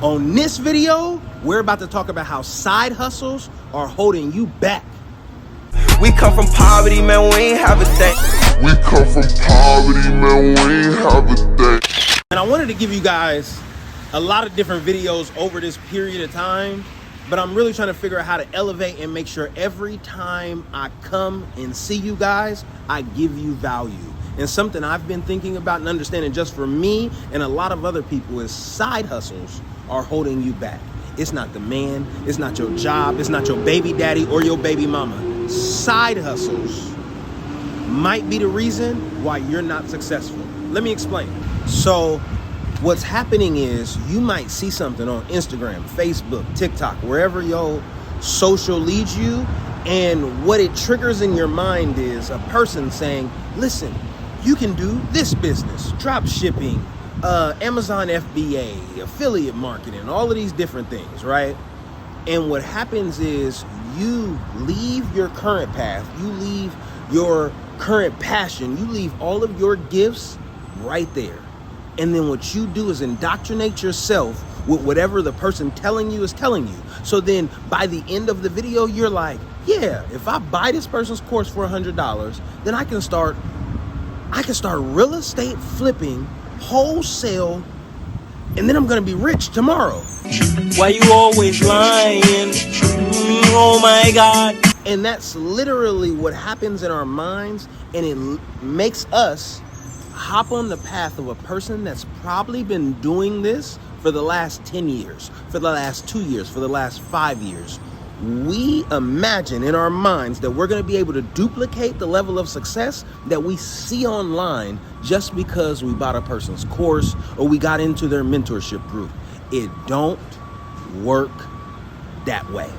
On this video, we're about to talk about how side hustles are holding you back. We come from poverty, man, we ain't have a thing. We come from poverty, man, we ain't have a thing. And I wanted to give you guys a lot of different videos over this period of time, but I'm really trying to figure out how to elevate and make sure every time I come and see you guys, I give you value. And something I've been thinking about and understanding just for me and a lot of other people is side hustles are holding you back. It's not the man, it's not your job, it's not your baby daddy or your baby mama. Side hustles might be the reason why you're not successful. Let me explain. So what's happening is you might see something on Instagram, Facebook, TikTok, wherever your social leads you, and what it triggers in your mind is a person saying, listen, you can do this business, drop shipping, Amazon FBA, affiliate marketing, all of these different things, right? And what happens is you leave your current path, you leave your current passion, you leave all of your gifts right there. And then what you do is indoctrinate yourself with whatever the person telling you is telling you. So then by the end of the video, you're like, yeah, if I buy this person's course for $100, then I can start real estate flipping wholesale, and then I'm gonna be rich tomorrow. Why you always lying? Oh my God. And that's literally what happens in our minds, and it makes us hop on the path of a person that's probably been doing this for the last 10 years, for the last 2 years, for the last 5 years. We imagine in our minds that we're going to be able to duplicate the level of success that we see online just because we bought a person's course or we got into their mentorship group. It don't work that way.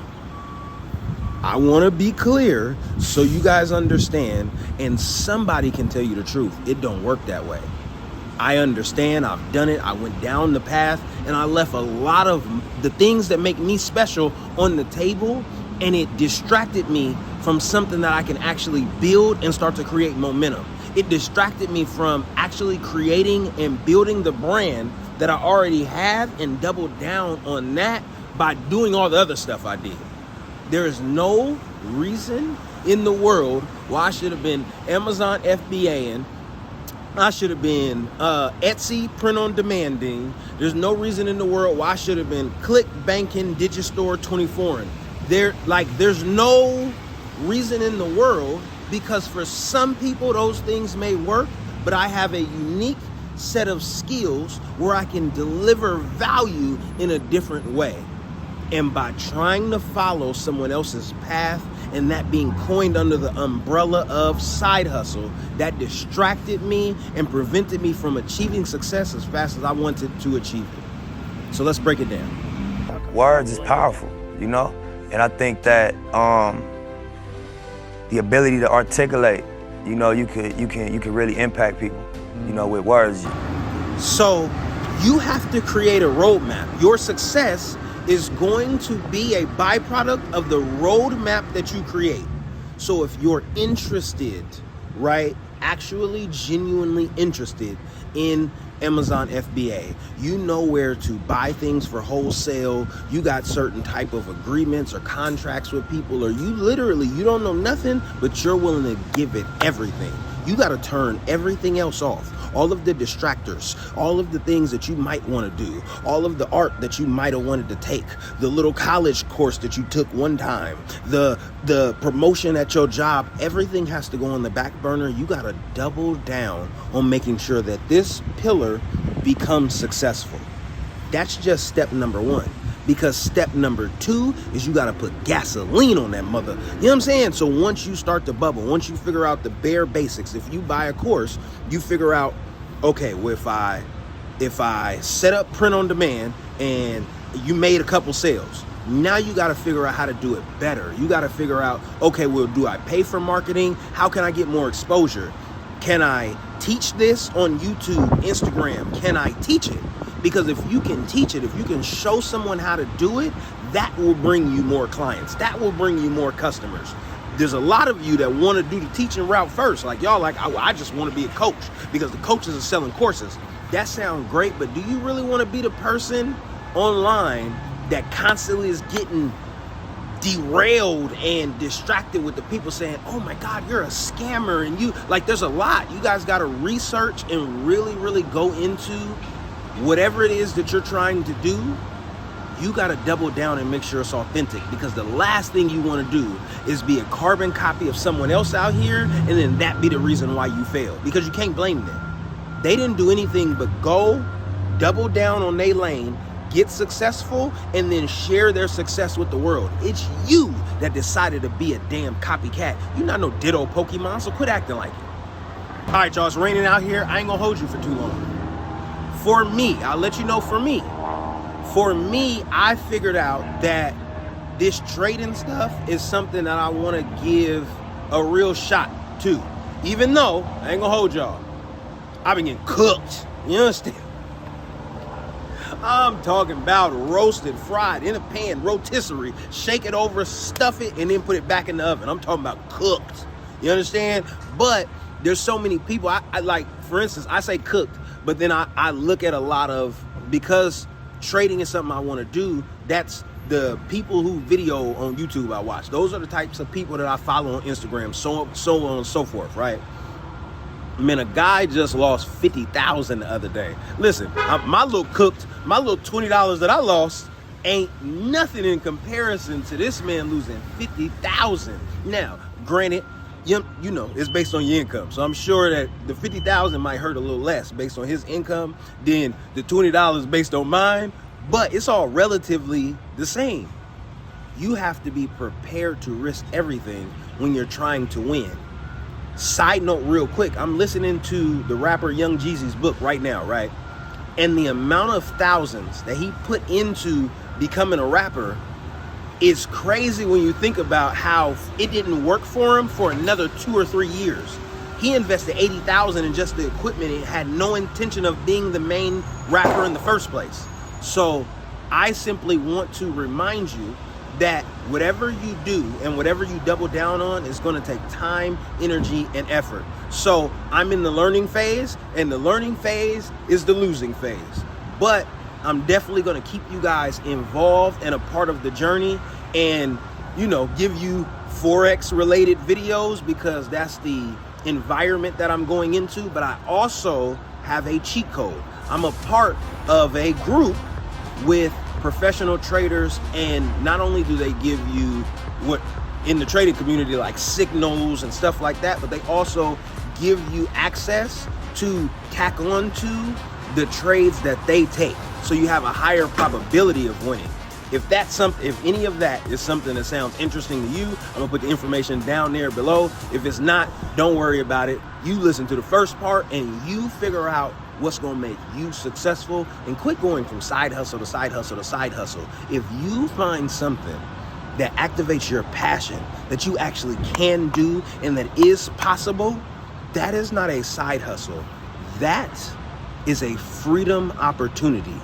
I want to be clear so you guys understand, and somebody can tell you the truth. It don't work that way. I understand, I've done it, I went down the path, and I left a lot of the things that make me special on the table, and it distracted me from something that I can actually build and start to create momentum. It distracted me from actually creating and building the brand that I already have and doubled down on that by doing all the other stuff I did. There is no reason in the world why I should have been Amazon FBAing. I should have been Etsy print on demanding. There's no reason in the world why I should have been click banking Digistore 24. There's no reason in the world, because for some people those things may work, but I have a unique set of skills where I can deliver value in a different way. And by trying to follow someone else's path and that being coined under the umbrella of side hustle, that distracted me and prevented me from achieving success as fast as I wanted to achieve it. So let's break it down. Words is powerful, you know? And I think that the ability to articulate, you know, you can really impact people, you know, with words. So you have to create a roadmap. Your success is going to be a byproduct of the roadmap that you create. So if you're interested, right, actually genuinely interested in Amazon FBA, you know where to buy things for wholesale, you got certain type of agreements or contracts with people, or you don't know nothing, but you're willing to give it everything. You got to turn everything else off. All of the distractors, all of the things that you might want to do, all of the art that you might have wanted to take, the little college course that you took one time, the promotion at your job, everything has to go on the back burner. You got to double down on making sure that this pillar becomes successful. That's just step number one. Because step number two is you got to put gasoline on that mother. You know what I'm saying? So once you start to bubble, once you figure out the bare basics, if you buy a course, you figure out, okay, well, if I set up print on demand and you made a couple sales, now you got to figure out how to do it better. You got to figure out, okay, well, do I pay for marketing? How can I get more exposure? Can I teach this on YouTube, Instagram? Can I teach it? Because if you can teach it, if you can show someone how to do it, that will bring you more clients. That will bring you more customers. There's a lot of you that want to do the teaching route first. Like y'all like, I just want to be a coach because the coaches are selling courses. That sounds great, but do you really want to be the person online that constantly is getting derailed and distracted with the people saying, oh my God, you're a scammer, and you, like, there's a lot. You guys got to research and really, really go into whatever it is that you're trying to do. You got to double down and make sure it's authentic, because the last thing you want to do is be a carbon copy of someone else out here, and then that be the reason why you fail, because you can't blame them. They didn't do anything but go double down on their lane, get successful, and then share their success with the world. It's you that decided to be a damn copycat. You're not no ditto Pokemon, so quit acting like it. All right, y'all, it's raining out here. I ain't gonna hold you for too long. For me, I'll let you know, for me, I figured out that this trading stuff is something that I want to give a real shot to. Even though, I ain't gonna hold y'all, I've been getting cooked. You understand? I'm talking about roasted, fried, in a pan, rotisserie, shake it over, stuff it, and then put it back in the oven. I'm talking about cooked. You understand? But there's so many people, I like, for instance, I say cooked, but then I look at a lot of, because trading is something I want to do, that's the people who video on YouTube I watch. Those are the types of people that I follow on Instagram, so on and so forth, right? Man, a guy just lost 50,000 the other day. Listen, my little $20 that I lost ain't nothing in comparison to this man losing 50,000. Now, granted, you know, it's based on your income. So I'm sure that the 50,000 might hurt a little less based on his income than the $20 based on mine, but it's all relatively the same. You have to be prepared to risk everything when you're trying to win. Side note real quick, I'm listening to the rapper Young Jeezy's book right now, right? And the amount of thousands that he put into becoming a rapper is crazy when you think about how it didn't work for him for another 2 or 3 years. He invested 80,000 in just the equipment and had no intention of being the main rapper in the first place. So I simply want to remind you that whatever you do and whatever you double down on is going to take time, energy, and effort. So I'm in the learning phase, and the learning phase is the losing phase. But I'm definitely going to keep you guys involved and a part of the journey, and, you know, give you Forex related videos, because that's the environment that I'm going into. But I also have a cheat code. I'm a part of a group with professional traders, and not only do they give you what in the trading community like signals and stuff like that, but they also give you access to tack on to the trades that they take, so you have a higher probability of winning. If any of that is something that sounds interesting to you, I'm gonna put the information down there below. If it's not, don't worry about it. You listen to the first part and you figure out what's gonna make you successful, and quit going from side hustle to side hustle to side hustle. If you find something that activates your passion, that you actually can do and that is possible, that is not a side hustle. That is a freedom opportunity.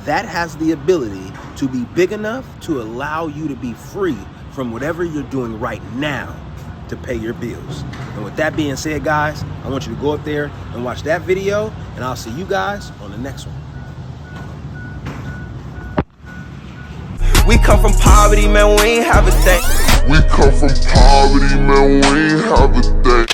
That has the ability to be big enough to allow you to be free from whatever you're doing right now to pay your bills. And with that being said, guys, I want you to go up there and watch that video, and I'll see you guys on the next one. We come from poverty, man, we ain't have a thing. We come from poverty, man, we ain't have a thing.